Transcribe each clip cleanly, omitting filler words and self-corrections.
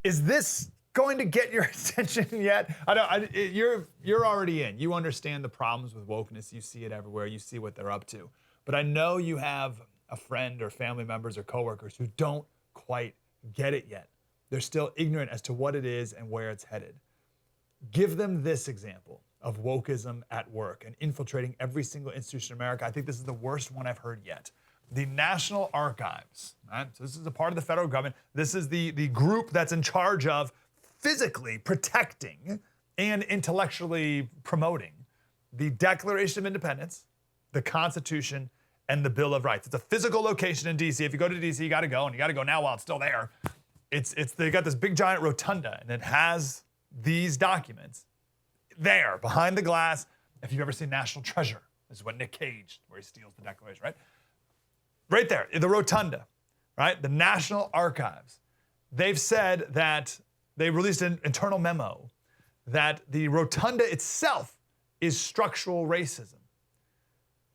Is this going to get your attention yet? You're already in. You understand the problems with wokeness. You see it everywhere. You see what they're up to. But I know you have a friend or family members or coworkers who don't quite get it yet. They're still ignorant as to what it is and where it's headed. Give them this example of wokeism at work and infiltrating every single institution in America. I think this is the worst one I've heard yet. The National Archives, right? So this is a part of the federal government. This is the group that's in charge of physically protecting and intellectually promoting the Declaration of Independence, the Constitution, and the Bill of Rights. It's a physical location in DC. If you go to DC, you gotta go, and you gotta go now while it's still there. They got this big giant rotunda, and it has these documents there behind the glass. If you've ever seen National Treasure, this is what Nick Cage, where he steals the Declaration, right? Right there, the rotunda, right? The National Archives. They've said that they released an internal memo that the rotunda itself is structural racism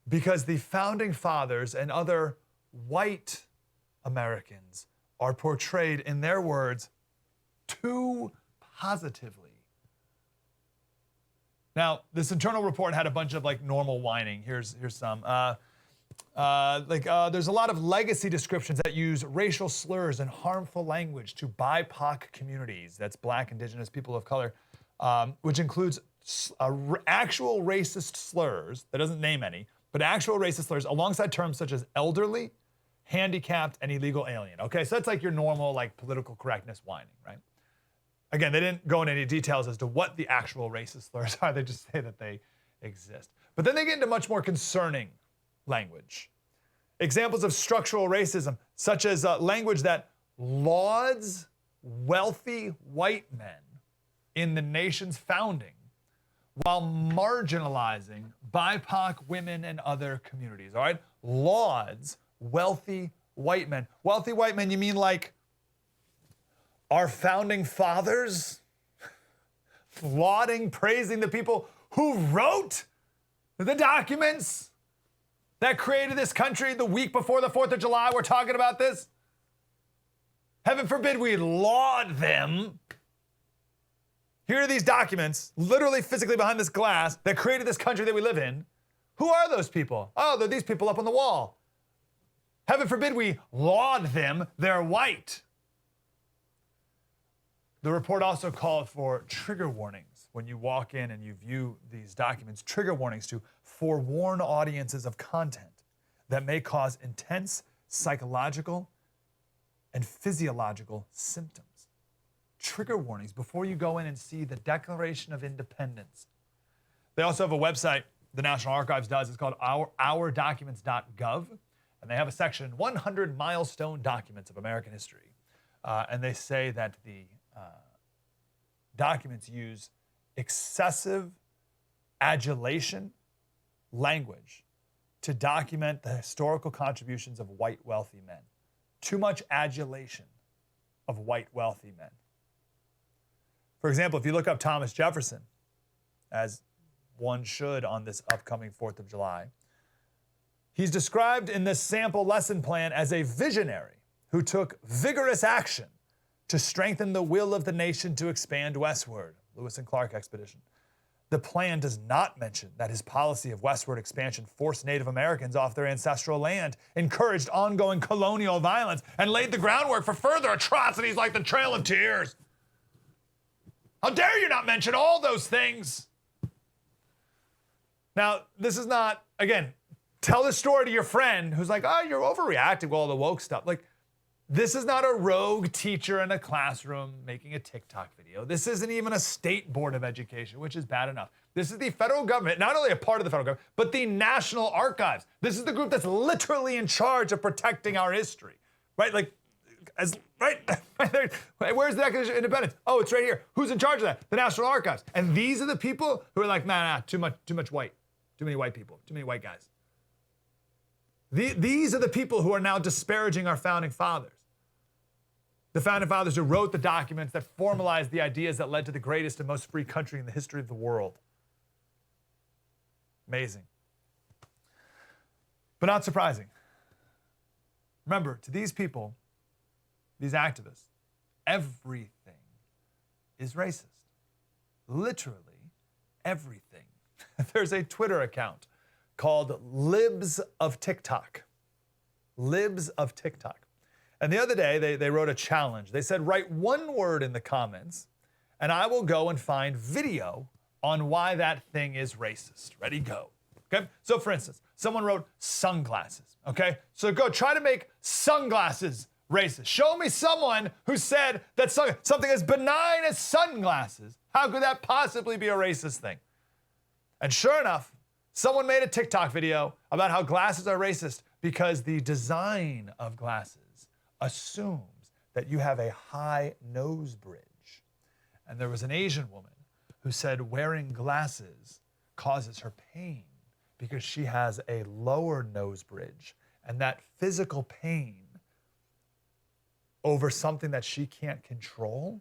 because the founding fathers and other white Americans are portrayed, in their words, too positively. Now, this internal report had a bunch of like normal whining. Here's some. There's a lot of legacy descriptions that use racial slurs and harmful language to BIPOC communities. That's Black, Indigenous, people of color, which includes actual racist slurs, that doesn't name any, but actual racist slurs alongside terms such as elderly, handicapped, and illegal alien. Okay, so that's like your normal like political correctness whining, right? Again, they didn't go into any details as to what the actual racist slurs are. They just say that they exist. But then they get into much more concerning language. Examples of structural racism, such as language that lauds wealthy white men in the nation's founding while marginalizing BIPOC women and other communities, all right? Lauds wealthy white men. Wealthy white men, you mean like our founding fathers? Lauding, praising the people who wrote the documents that created this country the week before the 4th of July. We're talking about this. Heaven forbid we laud them. Here are these documents, literally physically behind this glass, that created this country that we live in. Who are those people? Oh, they're these people up on the wall. Heaven forbid we laud them. They're white. The report also called for trigger warnings when you walk in and you view these documents, trigger warnings to forewarn audiences of content that may cause intense psychological and physiological symptoms. Trigger warnings before you go in and see the Declaration of Independence. They also have a website, the National Archives does. It's called ourdocuments.gov, and they have a section, 100 milestone documents of American history. And they say that the documents use excessive adulation language to document the historical contributions of white wealthy men. Too much adulation of white wealthy men. For example, if you look up Thomas Jefferson, as one should on this upcoming 4th of July, he's described in this sample lesson plan as a visionary who took vigorous action to strengthen the will of the nation to expand westward. Lewis and Clark expedition. The plan does not mention that his policy of westward expansion forced Native Americans off their ancestral land, encouraged ongoing colonial violence, and laid the groundwork for further atrocities like the Trail of Tears. How dare you not mention all those things? Now, this is not, again, tell the story to your friend who's like, oh, you're overreacting with all the woke stuff. Like, this is not a rogue teacher in a classroom making a TikTok video. This isn't even a state board of education, which is bad enough. This is the federal government, not only a part of the federal government, but the National Archives. This is the group that's literally in charge of protecting our history, right? Like, right? Where's the Declaration of Independence? Oh, it's right here. Who's in charge of that? The National Archives. And these are the people who are like, nah, too much white. Too many white people. Too many white guys. These are the people who are now disparaging our founding fathers. The founding fathers who wrote the documents that formalized the ideas that led to the greatest and most free country in the history of the world. Amazing. But not surprising. Remember, to these people, these activists, everything is racist. Literally everything. There's a Twitter account called Libs of TikTok. Libs of TikTok. And the other day, they wrote a challenge. They said, write one word in the comments, and I will go and find video on why that thing is racist. Ready, go. Okay? So for instance, someone wrote sunglasses. Okay? So go try to make sunglasses racist. Show me someone who said that something as benign as sunglasses, how could that possibly be a racist thing? And sure enough, someone made a TikTok video about how glasses are racist because the design of glasses assumes that you have a high nose bridge. And there was an Asian woman who said wearing glasses causes her pain because she has a lower nose bridge, and that physical pain over something that she can't control,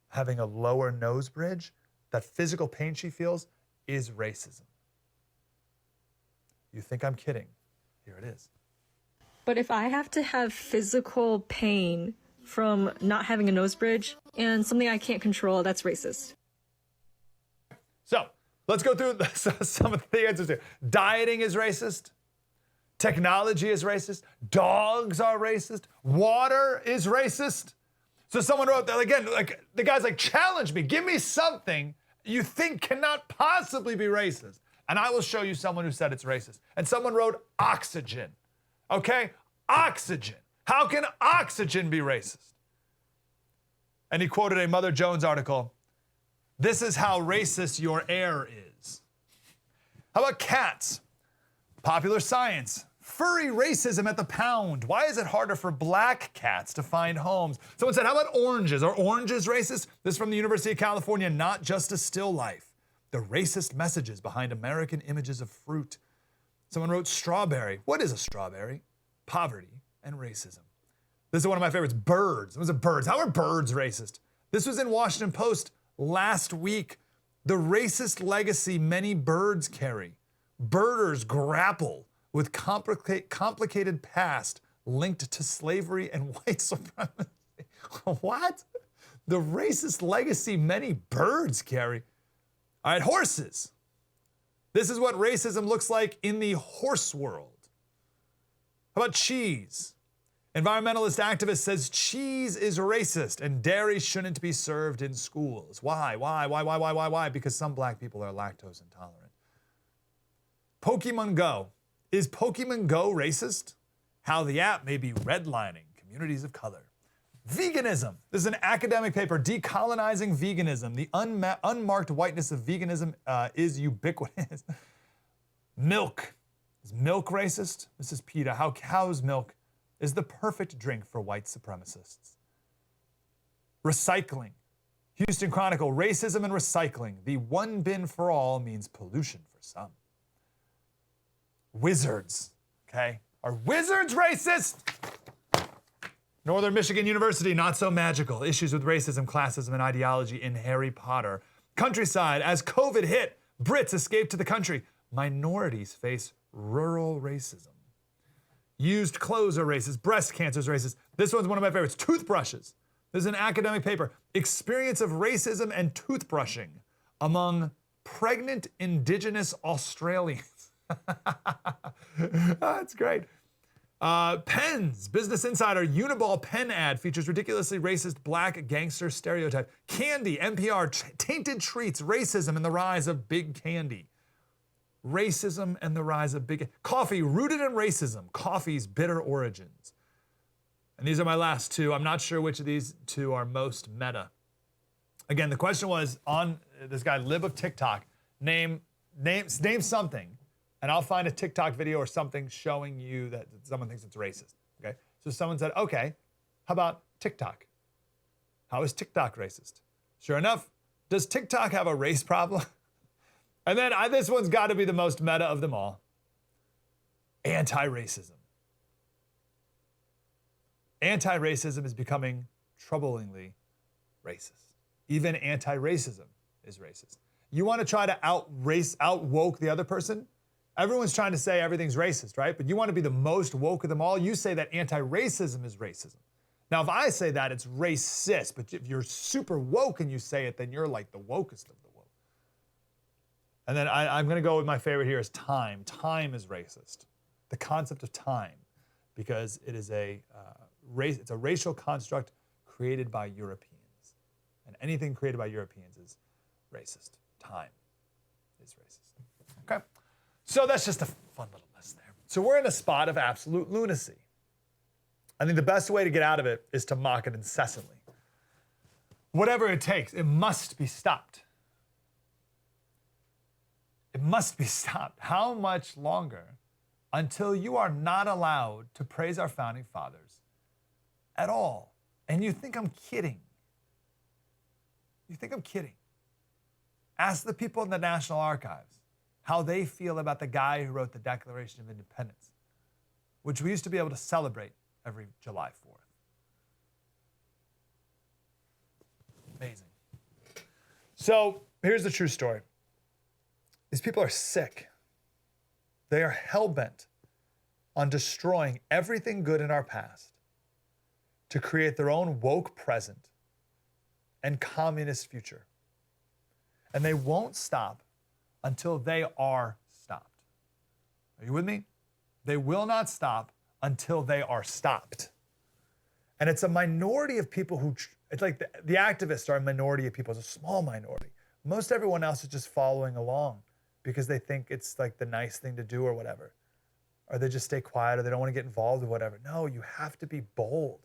having a lower nose bridge, that physical pain she feels is racism. You think I'm kidding? Here it is. But if I have to have physical pain from not having a nose bridge and something I can't control, that's racist. So let's go through some of the answers here. Dieting is racist. Technology is racist. Dogs are racist. Water is racist. So someone wrote that again, like the guy's like, challenge me. Give me something you think cannot possibly be racist, and I will show you someone who said it's racist. And someone wrote oxygen. Okay? Oxygen. How can oxygen be racist? And he quoted a Mother Jones article. This is how racist your air is. How about cats? Popular Science. Furry racism at the pound. Why is it harder for black cats to find homes? Someone said, how about oranges? Are oranges racist? This is from the University of California, Not Just a Still Life. The racist messages behind American images of fruit. Someone wrote strawberry. What is a strawberry? Poverty and racism. This is one of my favorites, birds. What was it, birds? How are birds racist? This was in Washington Post last week. The racist legacy many birds carry. Birders grapple with complicated past linked to slavery and white supremacy. What? The racist legacy many birds carry. All right, horses. This is what racism looks like in the horse world. How about cheese? Environmentalist activist says cheese is racist and dairy shouldn't be served in schools. Why? Because some black people are lactose intolerant. Pokemon Go. Is Pokemon Go racist? How the app may be redlining communities of color. Veganism. This is an academic paper, Decolonizing Veganism. The unmarked whiteness of veganism is ubiquitous. Milk. Is milk racist? This is PETA. How cow's milk is the perfect drink for white supremacists. Recycling. Houston Chronicle. Racism and recycling. The one bin for all means pollution for some. Wizards, okay? Are wizards racist? Northern Michigan University, not so magical. Issues with racism, classism, and ideology in Harry Potter. Countryside, as COVID hit, Brits escaped to the country. Minorities face rural racism. Used clothes are racist. Breast cancer is racist. This one's one of my favorites. Toothbrushes. This is an academic paper. Experience of racism and toothbrushing among pregnant Indigenous Australians. That's great. Pens. Business Insider. UNI-BALL pen ad features ridiculously racist black gangster stereotype. Candy. NPR. Tainted treats. Racism and the rise of big candy. Racism and the rise of big... Coffee. Rooted in racism. Coffee's bitter origins. And these are my last two. I'm not sure which of these two are most meta. Again, the question was on this guy, Lib of TikTok. Name something. And I'll find a TikTok video or something showing you that someone thinks it's racist, okay? So someone said, okay, how about TikTok? How is TikTok racist? Sure enough, does TikTok have a race problem? And then this one's got to be the most meta of them all. Anti-racism. Anti-racism is becoming troublingly racist. Even anti-racism is racist. You want to try to out-woke the other person? Everyone's trying to say everything's racist, right? But you want to be the most woke of them all? You say that anti-racism is racism. Now, if I say that, it's racist, but if you're super woke and you say it, then you're like the wokest of the woke. And then I'm going to go with my favorite here is time. Time is racist. The concept of time, because it is it's a racial construct created by Europeans. And anything created by Europeans is racist. Time is racist. Okay? So that's just a fun little list there. So we're in a spot of absolute lunacy. I think the best way to get out of it is to mock it incessantly. Whatever it takes, it must be stopped. It must be stopped. How much longer until you are not allowed to praise our founding fathers at all? And you think I'm kidding. You think I'm kidding. Ask the people in the National Archives how they feel about the guy who wrote the Declaration of Independence, which we used to be able to celebrate every July 4th. Amazing. So here's the true story. These people are sick. They are hell-bent on destroying everything good in our past to create their own woke present and communist future. And they won't stop until they are stopped. Are you with me? They will not stop until they are stopped. And it's a minority of people who, it's like the activists are a minority of people, it's a small minority. Most everyone else is just following along because they think it's like the nice thing to do or whatever. Or they just stay quiet or they don't want to get involved or whatever. No, you have to be bold.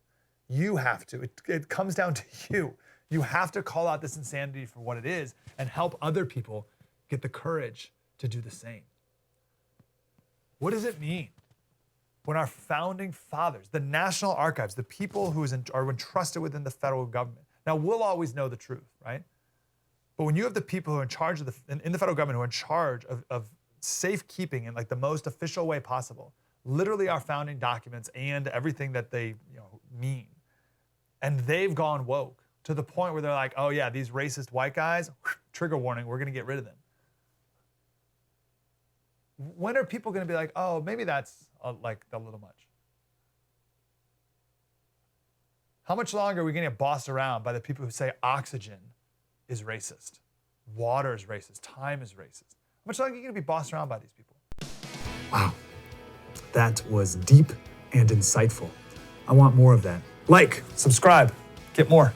You have to. It comes down to you. You have to call out this insanity for what it is and help other people get the courage to do the same. What does it mean when our founding fathers, the National Archives, the people who are entrusted within the federal government? Now, we'll always know the truth, right? But when you have the people who are in charge of in the federal government who are in charge of safekeeping in like the most official way possible, literally our founding documents and everything that they mean, and they've gone woke to the point where they're like, oh yeah, these racist white guys, trigger warning, we're gonna get rid of them. When are people gonna be like, oh, maybe that's like a little much? How much longer are we gonna get bossed around by the people who say oxygen is racist, water is racist, time is racist? How much longer are you gonna be bossed around by these people? Wow, that was deep and insightful. I want more of that. Like, subscribe, get more.